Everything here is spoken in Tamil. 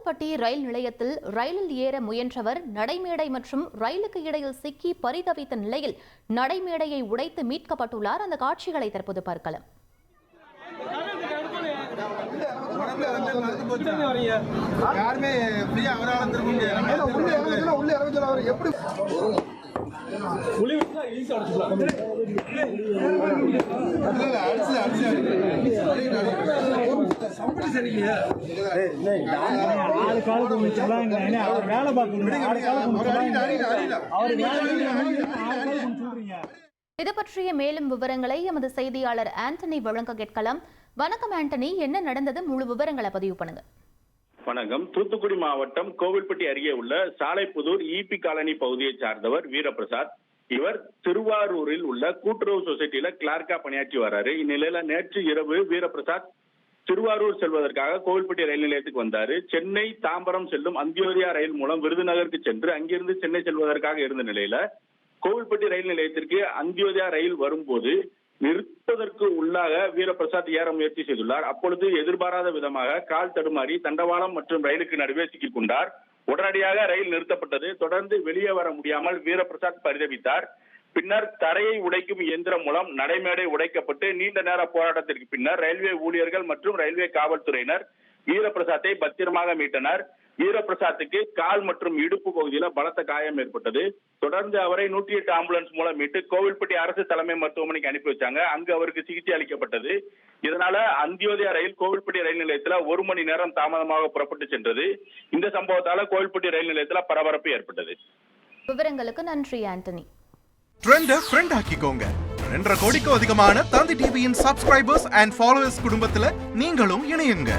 கோவில்பட்டி ரயில் நிலையத்தில் ரயிலில் ஏற முயன்றவர் நடைமேடை மற்றும் ரயிலுக்கு இடையில் சிக்கி பரிதவித்த நிலையில் நடைமேடையை உடைத்து மீட்கப்பட்டுள்ளார். அந்த காட்சிகளை தற்போது பார்க்கலாம். இது பற்றிய மேலும் விவரங்களை எமது செய்தியாளர் ஆண்டனி வழங்க கேட்கலாம். வணக்கம் ஆண்டனி, என்ன நடந்தது? முழு விவரங்களை பதிவு பண்ணுங்க. வணக்கம். தூத்துக்குடி மாவட்டம் கோவில்பட்டி அருகே உள்ள சாலைப்புதூர் இபி காலனி பகுதியை சார்ந்தவர் வீரபிரசாத். இவர் திருவாரூரில் உள்ள கூட்டுறவு சொசைட்டியில கிளார்க்கா பணியாற்றி வர்றாரு. இந்நிலையில நேற்று இரவு வீரபிரசாத் திருவாரூர் செல்வதற்காக கோவில்பட்டி ரயில் நிலையத்துக்கு வந்தாரு. சென்னை தாம்பரம் செல்லும் அந்தியோதயா ரயில் மூலம் விருதுநகருக்கு சென்று அங்கிருந்து சென்னை செல்வதற்காக இருந்த நிலையில கோவில்பட்டி ரயில் நிலையத்திற்கு அந்தியோதயா ரயில் வரும்போது நிறுத்துவதற்கு உள்ளாக வீரபிரசாத் ஏற முயற்சி செய்துள்ளார். அப்பொழுது எதிர்பாராத விதமாக கால் தடுமாறி தண்டவாளம் மற்றும் ரயிலுக்கு நடுவே சிக்கிக் கொண்டார். உடனடியாக ரயில் நிறுத்தப்பட்டது. தொடர்ந்து வெளியே வர முடியாமல் வீரபிரசாத் பரிதவித்தார். பின்னர் தரையை உடைக்கும் இயந்திரம் மூலம் நடைமேடை உடைக்கப்பட்டு நீண்ட நேர போராட்டத்திற்கு பின்னர் ரயில்வே ஊழியர்கள் மற்றும் ரயில்வே காவல்துறையினர் வீரபிரசாத்தை பத்திரமாக மீட்டனர். வீரபிரசாத்துக்கு கால் மற்றும் இடுப்பு பகுதியில பலத்த காயம் ஏற்பட்டது. தொடர்ந்து அவரை 108 ஆம்புலன்ஸ் மூலம் மீட்டு கோவில்பட்டி அரசு தலைமை மருத்துவமனைக்கு அனுப்பி வச்சாங்க. அங்கு அவருக்கு சிகிச்சை அளிக்கப்பட்டது. இதனால அந்தியோதயா ரயில் கோவில்பட்டி ரயில் நிலையத்துல 1 மணி நேரம் தாமதமாக புறப்பட்டு சென்றது. இந்த சம்பவத்தால கோவில்பட்டி ரயில் நிலையத்துல பரபரப்பு ஏற்பட்டது. விவரங்களுக்கு நன்றி ஆண்டனி. ட்ரெண்ட ஃப்ரெண்ட் ஆக்கிக்கோங்க. 2.5 கோடிக்கும் அதிகமான தந்தி டிவியின் சப்ஸ்கிரைபர்ஸ் அண்ட் ஃபாலோவர்ஸ் குடும்பத்துல நீங்களும் இணையுங்க.